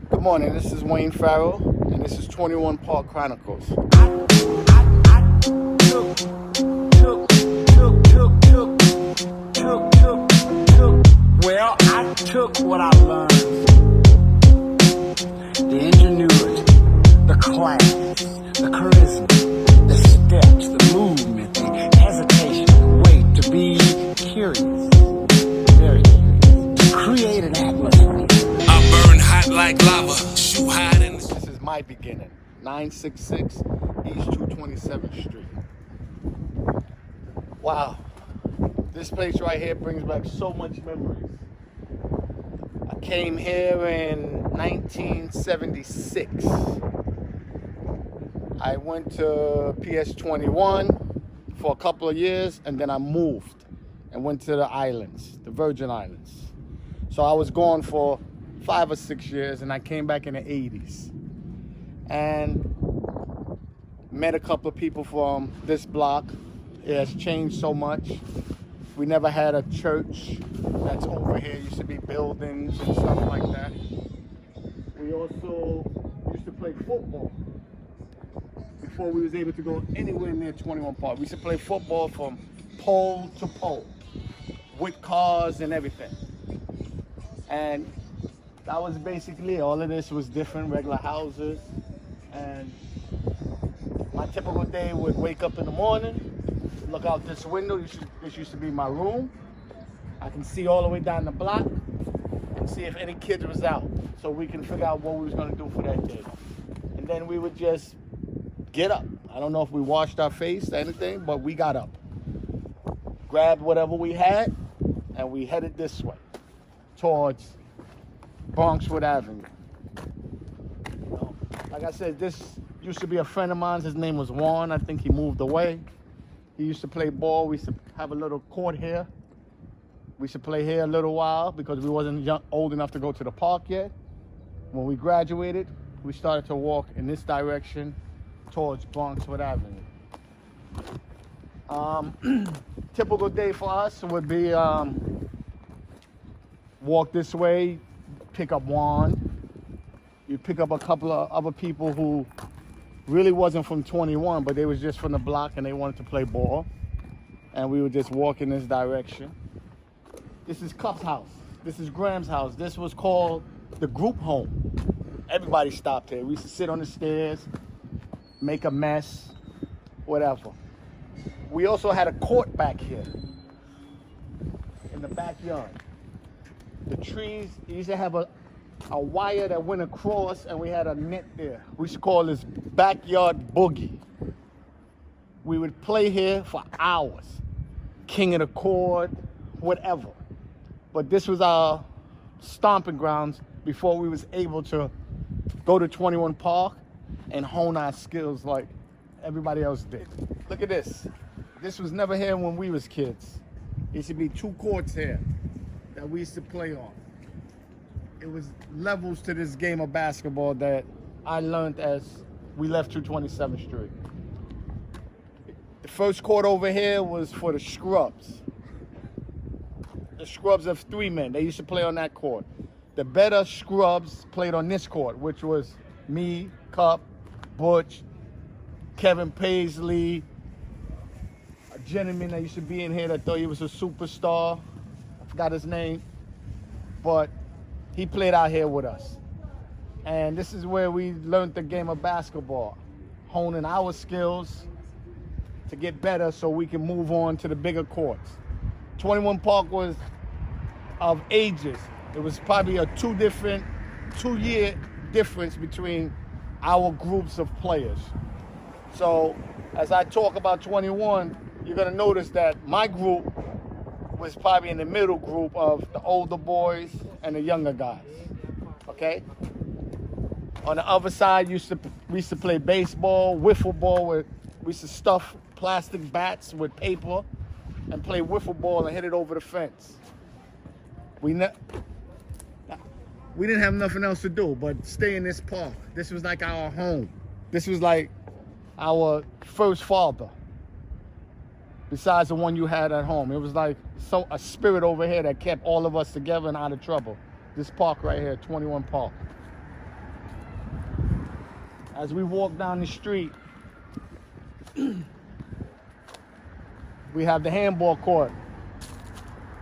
Good morning, this is Wayne Farrell, and this is 21 Park Chronicles. Well, I took what I learned, the ingenuity, the class, the charisma, the steps, the movement, the hesitation, the wait, to be curious, very curious, to create an atmosphere. I burn hot like lava, shoot hot in the... This is my beginning, 966 East 227th Street. Wow, this place right here brings back so much memories. I came here in 1976. I went to PS 21 for a couple of years, and then I moved and went to the islands, the Virgin Islands. So I was gone for 5 or 6 years, and I came back in the 80s. And met a couple of people from this block. It has changed so much. We never had a church that's over here. It used to be buildings and stuff like that. We also used to play football before we was able to go anywhere near 21 Park. We used to play football from pole to pole with cars and everything. And that was basically all of this was different, regular houses. And my typical day would wake up in the morning, look out this window. This used to be my room. I can see all the way down the block and see if any kids was out, so we can figure out what we was gonna do for that day. And then we would just get up. I don't know if we washed our face or anything, but we got up, grabbed whatever we had, and we headed this way towards Bronxwood Avenue. Like I said, this used to be a friend of mine. His name was Juan. I think he moved away. He used to play ball. We used to have a little court here. We used to play here a little while because we wasn't old enough to go to the park yet. When we graduated, we started to walk in this direction towards Bronxwood Avenue. Typical day for us would be walk this way, pick up Juan. You pick up a couple of other people who really wasn't from 21, but they was just from the block and they wanted to play ball. And we would just walk in this direction. This is Cuff's house. This is Graham's house. This was called the group home. Everybody stopped here. We used to sit on the stairs, make a mess, whatever. We also had a court back here in the backyard. The trees used to have a wire that went across, and we had a net there. We used to call this backyard boogie. We would play here for hours. King of the court, whatever. But this was our stomping grounds before we was able to go to 21 Park and hone our skills like everybody else did. Look at this. This was never here when we was kids. There used to be 2 courts here that we used to play on. It was levels to this game of basketball that I learned as we left 227th Street. The first court over here was for the scrubs. The scrubs of 3 men. They used to play on that court. The better scrubs played on this court, which was me, Cup, Butch, Kevin Paisley, a gentleman that used to be in here that thought he was a superstar. I forgot his name. But he played out here with us. And this is where we learned the game of basketball, honing our skills to get better so we can move on to the bigger courts. 21 Park was of ages. It was probably a 2-year difference between our groups of players. So as I talk about 21, you're gonna notice that my group was probably in the middle group of the older boys and the younger guys, okay? On the other side, we used to play baseball, wiffle ball. We used to stuff plastic bats with paper and play wiffle ball and hit it over the fence. We didn't have nothing else to do but stay in this park. This was like our home. This was like our first father, besides the one you had at home. It was like a spirit over here that kept all of us together and out of trouble. This park right here, 21 Park. As we walk down the street, we have the handball court.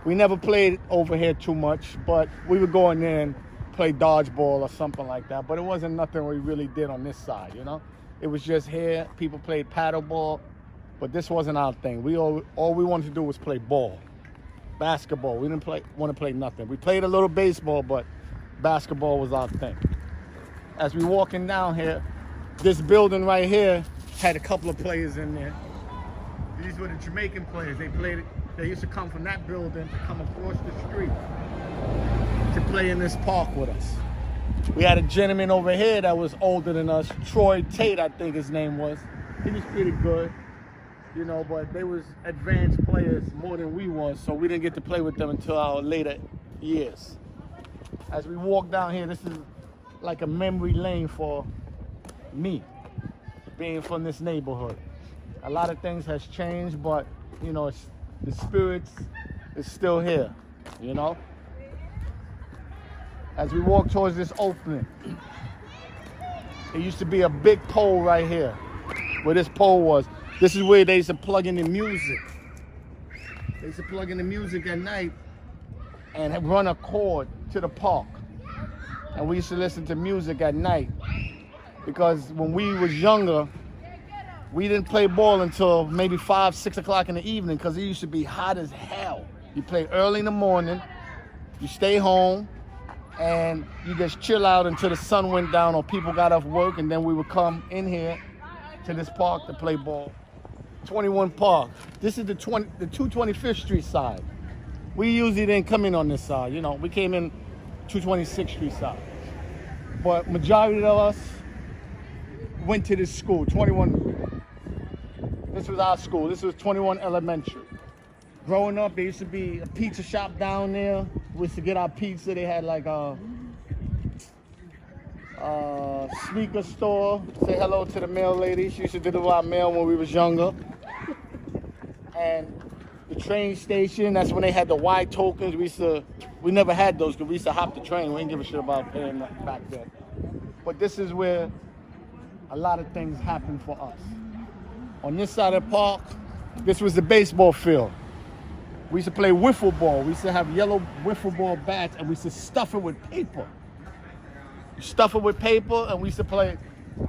We never played over here too much, but we would go in there and play dodgeball or something like that. But it wasn't nothing we really did on this side, you know? It was just here. People played paddleball, but this wasn't our thing. All we wanted to do was play ball, basketball. We didn't want to play nothing. We played a little baseball, but basketball was our thing. As we walking down here, this building right here had a couple of players in there. These were the Jamaican players. They used to come from that building to come across the street to play in this park with us. We had a gentleman over here that was older than us, Troy Tate, I think his name was. He was pretty good, you know, but they was advanced players more than we was, so we didn't get to play with them until our later years. As we walk down here, this is like a memory lane for me, being from this neighborhood. A lot of things has changed, but, you know, the spirits is still here, you know? As we walk towards this opening, there used to be a big pole right here, where this pole was. This is where they used to plug in the music. They used to plug in the music at night and run a cord to the park. And we used to listen to music at night, because when we was younger, we didn't play ball until maybe 5, 6 o'clock in the evening, because it used to be hot as hell. You play early in the morning, you stay home, and you just chill out until the sun went down or people got off work, and then we would come in here to this park to play ball. 21 Park. This is the 225th Street side. We usually didn't come in on this side, you know. We came in 226th Street side. But majority of us went to this school, 21. This was our school. This was 21 Elementary. Growing up, there used to be a pizza shop down there. We used to get our pizza. They had like a sneaker store. Say hello to the mail lady. She used to deliver our mail when we was younger. And the train station, that's when they had the Y tokens. We never had those because we used to hop the train. We didn't give a shit about paying back then. But this is where a lot of things happened for us. On this side of the park, this was the baseball field. We used to play wiffle ball. We used to have yellow wiffle ball bats, and we used to stuff it with paper. You stuff it with paper, and we used to play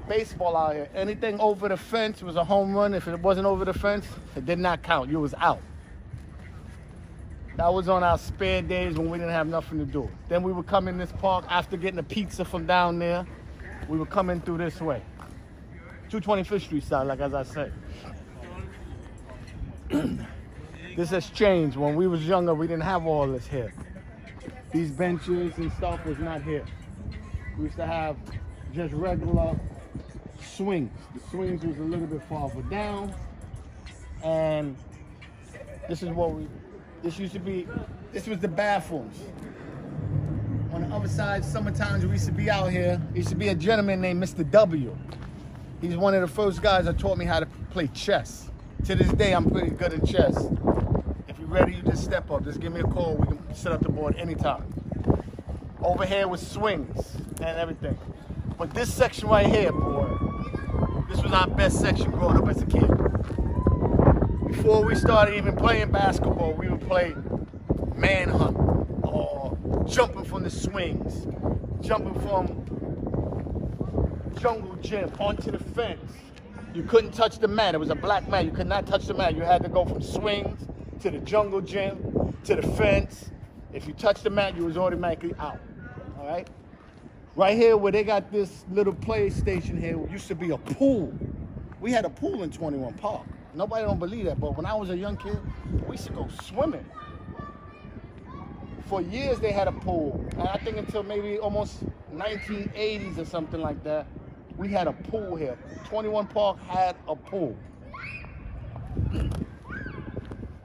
baseball out here. Anything over the fence was a home run. If it wasn't over the fence, it did not count. You was out. That was on our spare days when we didn't have nothing to do. Then we would come in this park after getting a pizza from down there. We would come in through this way. 225th Street side, like as I said. This has changed. When we was younger, we didn't have all this here. These benches and stuff was not here. We used to have just regular swings. The swings was a little bit farther down. And this is what this was the bathrooms. On the other side, summertime, we used to be out here. There used to be a gentleman named Mr. W. He's one of the first guys that taught me how to play chess. To this day, I'm pretty good at chess. If you're ready, you just step up. Just give me a call. We can set up the board anytime. Over here was swings and everything. But this section right here, boy, this was our best section growing up as a kid. Before we started even playing basketball, we would play manhunt or jumping from the swings, jumping from jungle gym onto the fence. You couldn't touch the mat. It was a black mat. You could not touch the mat. You had to go from swings to the jungle gym to the fence. If you touched the mat, you was automatically out. All right? Right here where they got this little play station here, used to be a pool. We had a pool in 21 Park. Nobody don't believe that, but when I was a young kid, we used to go swimming. For years they had a pool, and I think until maybe almost 1980s or something like that, we had a pool here. 21 Park had a pool.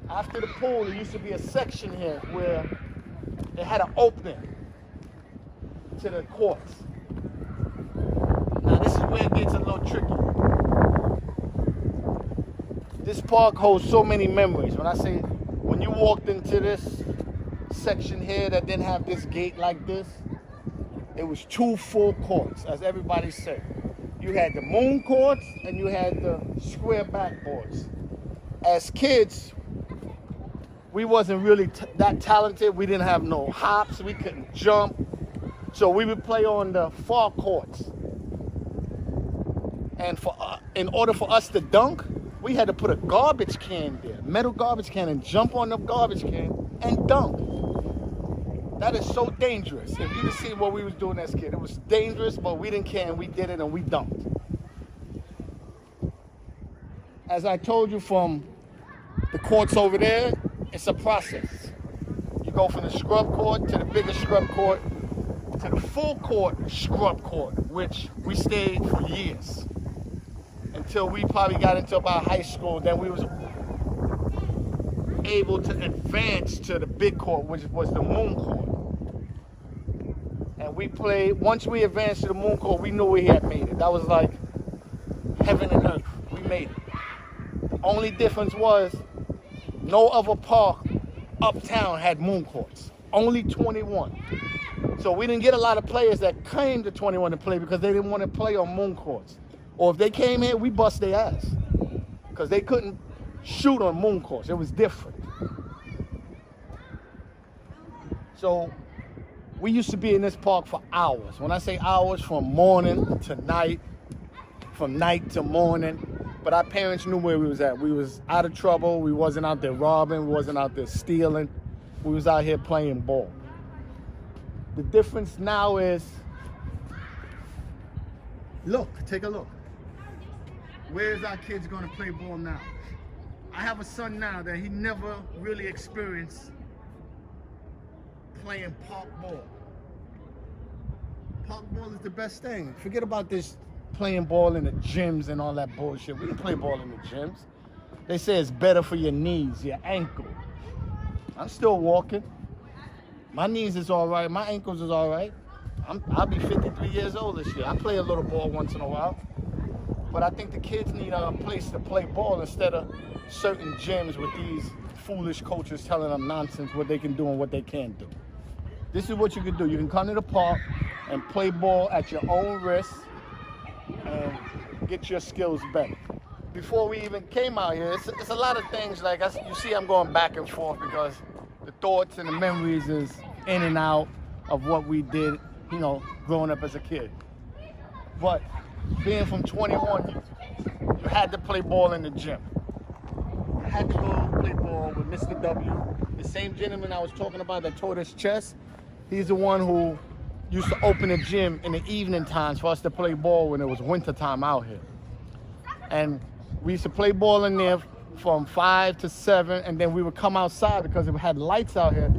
After the pool, there used to be a section here where it had an opening to the courts. Now this is where it gets a little tricky. This park holds so many memories. When you walked into this section here that didn't have this gate like this, it was 2 full courts, as everybody said. You had the moon courts and you had the square backboards. As kids, we wasn't really that talented. We didn't have no hops. We couldn't jump. So we would play on the far courts. And in order for us to dunk, we had to put a garbage can there, metal garbage can, and jump on the garbage can and dunk. That is so dangerous. If you could see what we was doing as kids, it was dangerous, but we didn't care, and we did it, and we dunked. As I told you, from the courts over there, it's a process. You go from the scrub court to the bigger scrub court to the full court scrub court, which we stayed for years. Until we probably got into about high school, then we was able to advance to the big court, which was the moon court. And we played, once we advanced to the moon court, we knew we had made it. That was like heaven and earth. We made it. The only difference was no other park uptown had moon courts. Only 21. So we didn't get a lot of players that came to 21 to play because they didn't want to play on moon courts. Or if they came here, we bust their ass. Because they couldn't shoot on moon courts. It was different. So we used to be in this park for hours. When I say hours, from morning to night, from night to morning. But our parents knew where we was at. We was out of trouble. We wasn't out there robbing. We wasn't out there stealing. We was out here playing ball. The difference now is, look, take a look. Where's our kids going to play ball now? I have a son now that he never really experienced playing park ball. Park ball is the best thing. Forget about this playing ball in the gyms and all that bullshit. We can play ball in the gyms. They say it's better for your knees, your ankle. I'm still walking. My knees is all right. My ankles is all right. I'll be 53 years old this year. I play a little ball once in a while. But I think the kids need a place to play ball instead of certain gyms with these foolish coaches telling them nonsense, what they can do and what they can't do. This is what you can do. You can come to the park and play ball at your own risk and get your skills better. Before we even came out here, it's a lot of things. Like you see, I'm going back and forth because the thoughts and the memories is in and out of what we did, you know, growing up as a kid. But being from 21, you had to play ball in the gym. I had to go play ball with Mr. W, the same gentleman I was talking about that taught us chess. He's the one who used to open the gym in the evening times for us to play ball when it was winter time out here. And we used to play ball in there from 5 to 7, and then we would come outside because it had lights out here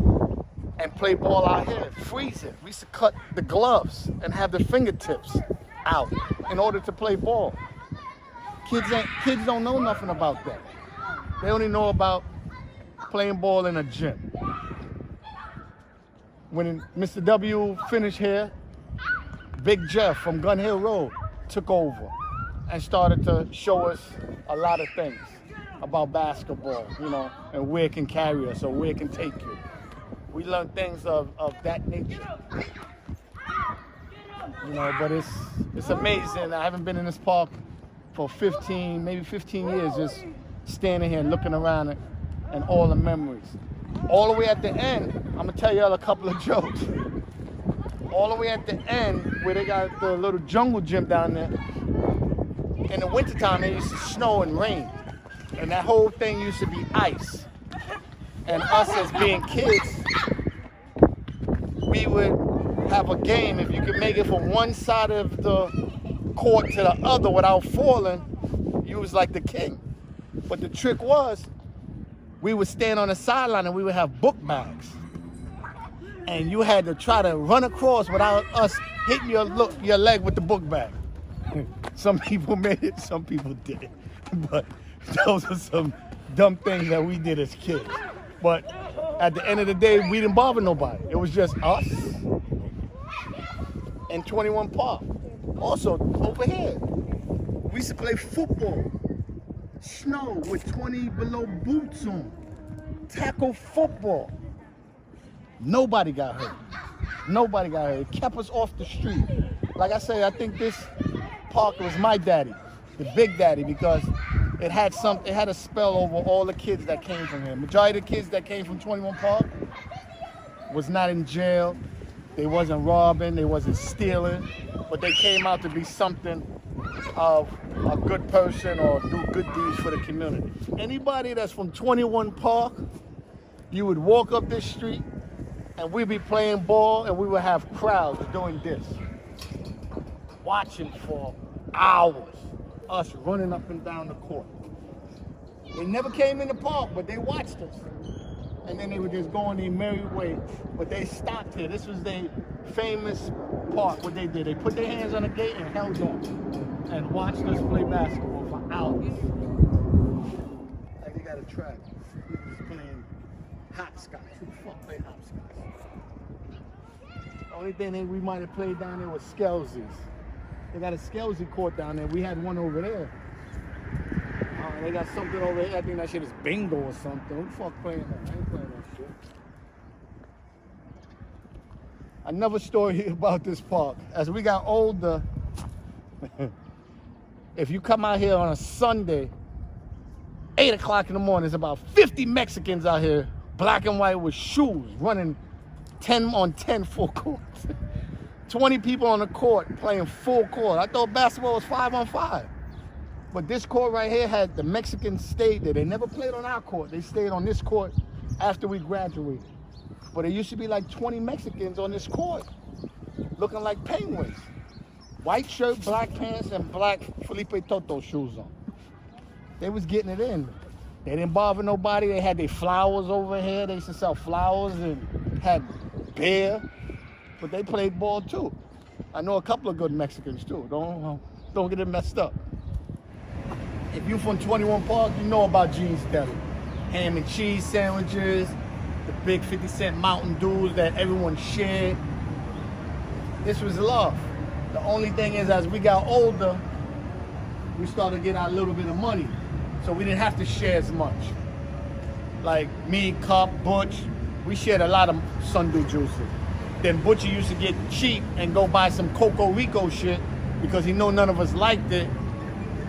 and play ball out here, freeze it. We used to cut the gloves and have the fingertips out in order to play ball. Kids don't know nothing about that. They only know about playing ball in a gym. When Mr. W finished here, Big Jeff from Gun Hill Road took over and started to show us a lot of things about basketball, you know, and where it can carry us or where it can take you. We learned things of that nature. You know, but it's amazing. I haven't been in this park for 15 years, just standing here and looking around it and all the memories. All the way at the end, I'm gonna tell y'all a couple of jokes. All the way at the end, where they got the little jungle gym down there, in the wintertime, it used to snow and rain. And that whole thing used to be ice. And us as being kids, we would have a game. If you could make it from one side of the court to the other without falling, you was like the king. But the trick was, we would stand on the sideline and we would have book bags. And you had to try to run across without us hitting your leg with the book bag. Some people made it, some people didn't. But those are some dumb things that we did as kids. But at the end of the day, we didn't bother nobody. It was just us and 21 Park. Also, over here, we used to play football. Snow with 20 below boots on. Tackle football. Nobody got hurt. Nobody got hurt. It kept us off the street. Like I say, I think this park, it was my daddy, the big daddy, because it had a spell over all the kids that came from here. Majority of the kids that came from 21 Park was not in jail. They wasn't robbing, they wasn't stealing, but they came out to be something of a good person or do good deeds for the community. Anybody that's from 21 Park, you would walk up this street and we'd be playing ball and we would have crowds doing this, watching for hours, us running up and down the court. They never came in the park, but they watched us. And then they would just go on their merry way. But they stopped here. This was their famous park, what they did. They put their hands on the gate and held on and watched us play basketball for hours. Like they got a track. We was playing hopscotch. Who the fuck played hopscotch? The only thing we might have played down there was Skelsies. They got a Skelsy court down there. We had one over there. They got something over here. I think that shit is bingo or something. Who the fuck playing that? I ain't playing that shit. Another story about this park. As we got older, if you come out here on a Sunday, 8 o'clock in the morning, there's about 50 Mexicans out here, black and white with shoes, running 10 on 10 full court. 20 people on the court playing full court. I thought basketball was 5 on 5. But this court right here had the Mexicans stayed there. They never played on our court. They stayed on this court after we graduated. But there used to be like 20 Mexicans on this court, looking like penguins. White shirt, black pants, and black Felipe Toto shoes on. They was getting it in. They didn't bother nobody. They had their flowers over here. They used to sell flowers and had beer. But they played ball too. I know a couple of good Mexicans too. Don't get it messed up. If you're from 21 Park, you know about Gene's Deli. Ham and cheese sandwiches, the big 50-cent Mountain Dews that everyone shared. This was love. The only thing is, as we got older, we started to get our little bit of money. So we didn't have to share as much. Like me, Cup, Butch, we shared a lot of Sundew juices. Then Butcher used to get cheap and go buy some Coco Rico shit because he know none of us liked it.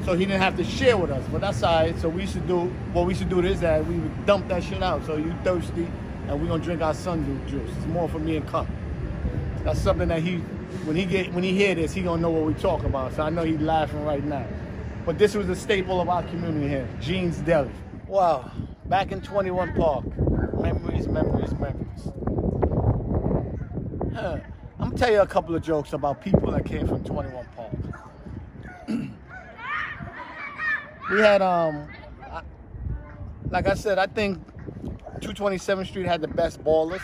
So he didn't have to share with us, but that's all right. So we used to do, what we used to do is that we would dump that shit out. So you thirsty, and we're gonna drink our Sundew juice. It's more for me and Cup. That's something that when he hear this, he gonna know what we talk about. So I know he's laughing right now. But this was a staple of our community here, Gene's Deli. Wow, back in 21 Park, memories, memories, memories. I'm gonna tell you a couple of jokes about people that came from 21 Park. We had, like I said, I think 227th Street had the best ballers,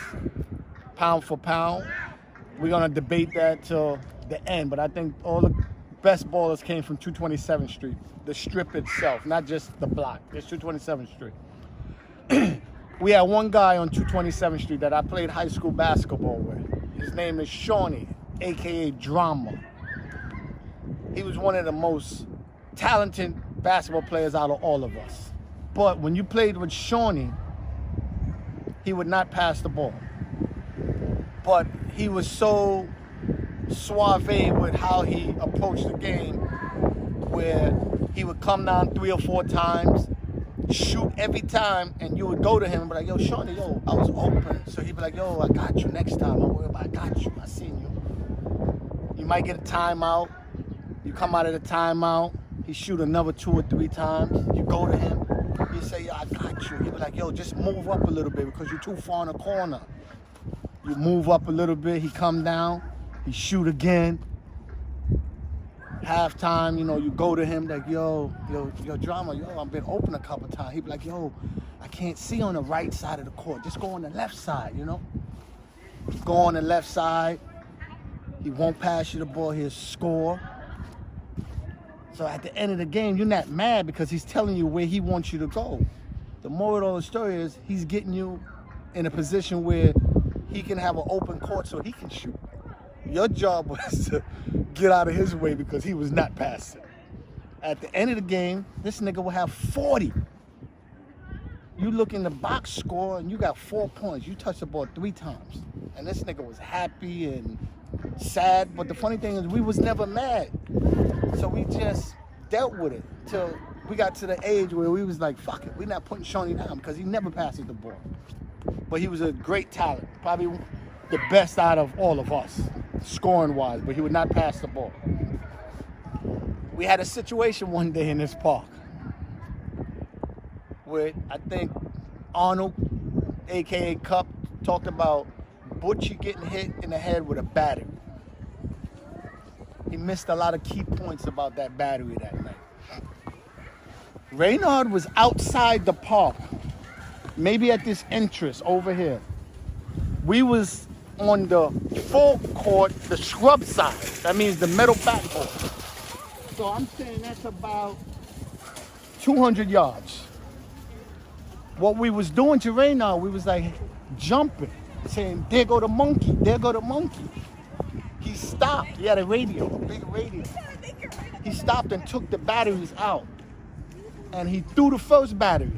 pound for pound. We're gonna debate that till the end, but I think all the best ballers came from 227th Street, the strip itself, not just the block. It's 227th Street. We had one guy on 227th Street that I played high school basketball with. His name is Shawnee, AKA Drama. He was one of the most talented basketball players out of all of us. But when you played with Shawnee, he would not pass the ball. But he was so suave with how he approached the game, where he would come down 3 or 4 times, shoot every time, and you would go to him and be like, yo, Shawnee, yo, I was open. So he'd be like, yo, I got you next time. Don't worry about it. I got you. I seen you. You might get a timeout. You come out of the timeout. He shoot another 2 or 3 times. You go to him. You say, yo, I got you. He'd be like, yo, just move up a little bit because you're too far in the corner. You move up a little bit. He come down. He shoot again. Halftime, you know, you go to him like, yo, Drama, yo, I've been open a couple times. He'd be like, yo, I can't see on the right side of the court. Just go on the left side, you know? Go on the left side. He won't pass you the ball. He'll score. So at the end of the game, you're not mad because he's telling you where he wants you to go. The moral of the story is he's getting you in a position where he can have an open court so he can shoot. Your job was to get out of his way because he was not passing. At the end of the game, this nigga will have 40. You look in the box score and you got 4 points. You touched the ball 3 times. And this nigga was happy and sad. But the funny thing is we was never mad. So we just dealt with it till we got to the age where we was like, fuck it, we're not putting Shawnee down because he never passes the ball. But he was a great talent, probably the best out of all of us, scoring-wise, but he would not pass the ball. We had a situation one day in this park where I think Arnold, a.k.a. Cup, talked about Butchie getting hit in the head with a battery. He missed a lot of key points about that battery that night. Reynard was outside the park, maybe at this entrance over here. We was on the full court, the scrub side. That means the metal backboard. So I'm saying that's about 200 yards. What we was doing to Reynard, we was like jumping, saying, there go the monkey, there go the monkey. He stopped, he had a radio, a big radio. He stopped and took the batteries out. And he threw the first battery.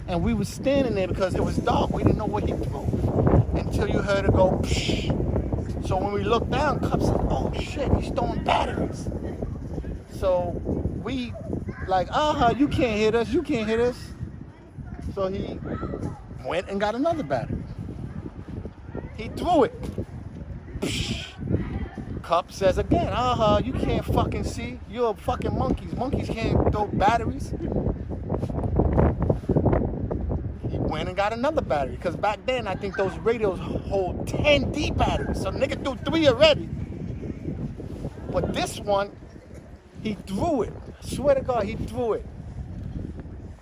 And we was standing there because it was dark. We didn't know what he threw until you heard it go psh. So when we looked down, Cup said, oh shit, he's throwing batteries. So we like, you can't hit us, you can't hit us. So he went and got another battery. He threw it. Psh. Cup says again, you can't fucking see. You're fucking monkeys. Monkeys can't throw batteries. He went and got another battery. Because back then, I think those radios hold 10 D batteries. So nigga threw 3 already. But this one, he threw it. I swear to God, he threw it.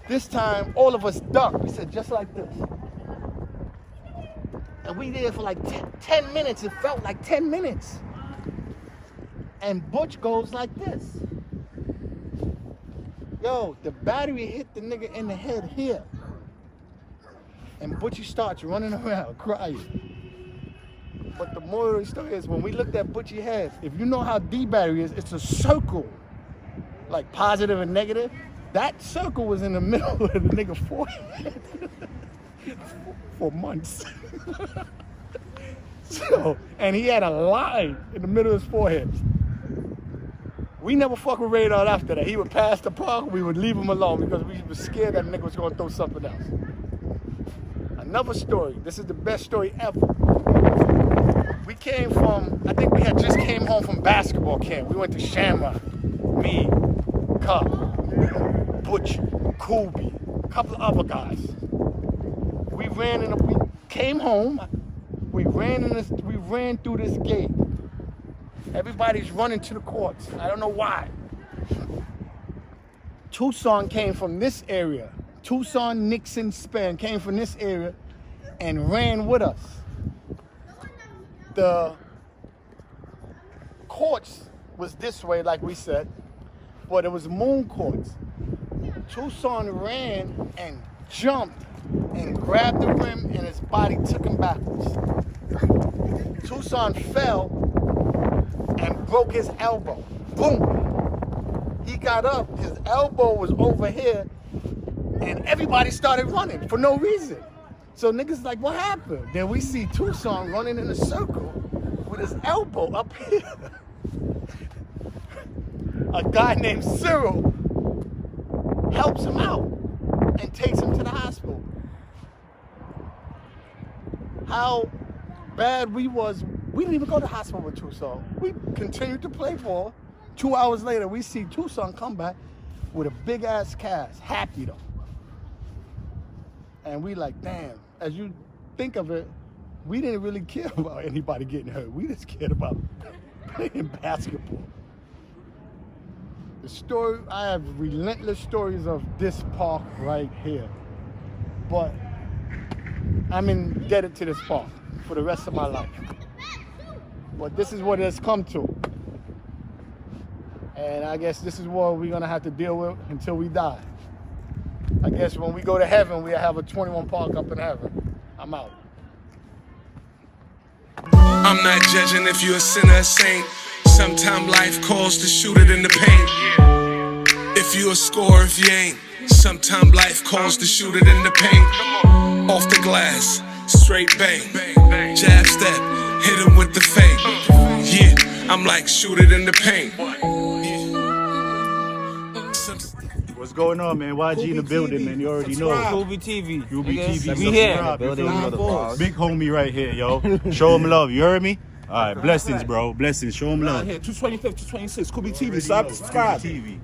This time, all of us ducked. We said, just like this. And we there for like 10 minutes. It felt like 10 minutes. And Butch goes like this. Yo, the battery hit the nigga in the head here. And Butchie starts running around crying. But the moral of the story is when we looked at Butchie's head, if you know how D battery is, it's a circle. Like positive and negative. That circle was in the middle of the nigga forehead for months. So, and he had a line in the middle of his forehead. We never fuck with Radar after that. He would pass the park, we would leave him alone because we were scared that nigga was gonna throw something else. Another story, this is the best story ever. We came from, I think we had just came home from basketball camp. We went to Shamrock, me, Cup, Butch, Kobe, a couple of other guys. We came home, we ran through this gate. Everybody's running to the courts. I don't know why. Tucson came from this area. Tucson, Nixon, Span came from this area and ran with us. The courts was this way, like we said, but it was moon courts. Tucson ran and jumped and grabbed the rim and his body took him backwards. Tucson fell and broke his elbow. Boom. He got up, his elbow was over here, and everybody started running for no reason. So niggas like, what happened? Then we see Tucson running in a circle with his elbow up here. A guy named Cyril helps him out and takes him to the hospital. How bad we was, we didn't even go to the hospital with Tucson. We continued to play ball. 2 hours later, we see Tucson come back with a big ass cast, happy though. And we like, damn, as you think of it, we didn't really care about anybody getting hurt. We just cared about playing basketball. The story, I have relentless stories of this park right here. But I'm indebted to this park for the rest of my life. But this is what it has come to. And I guess this is what we're gonna have to deal with until we die. I guess when we go to heaven, we'll have a 21 park up in heaven. I'm out. I'm not judging if you're a sinner or a saint. Sometime life calls to shoot it in the paint. If you a scorer, if you ain't. Sometime life calls to shoot it in the paint. Off the glass, straight bang. Jab step, hit him with the fake. Yeah, I'm like shoot it in the paint. What's going on, man? YG in the building, man. You already know. Kubi TV. Kubi TV. We here. Big homie right here, yo. Show him love. You heard me? All right, blessings, bro. Blessings. Show him love. Here, 225, 226. Kubi TV. Subscribe. TV.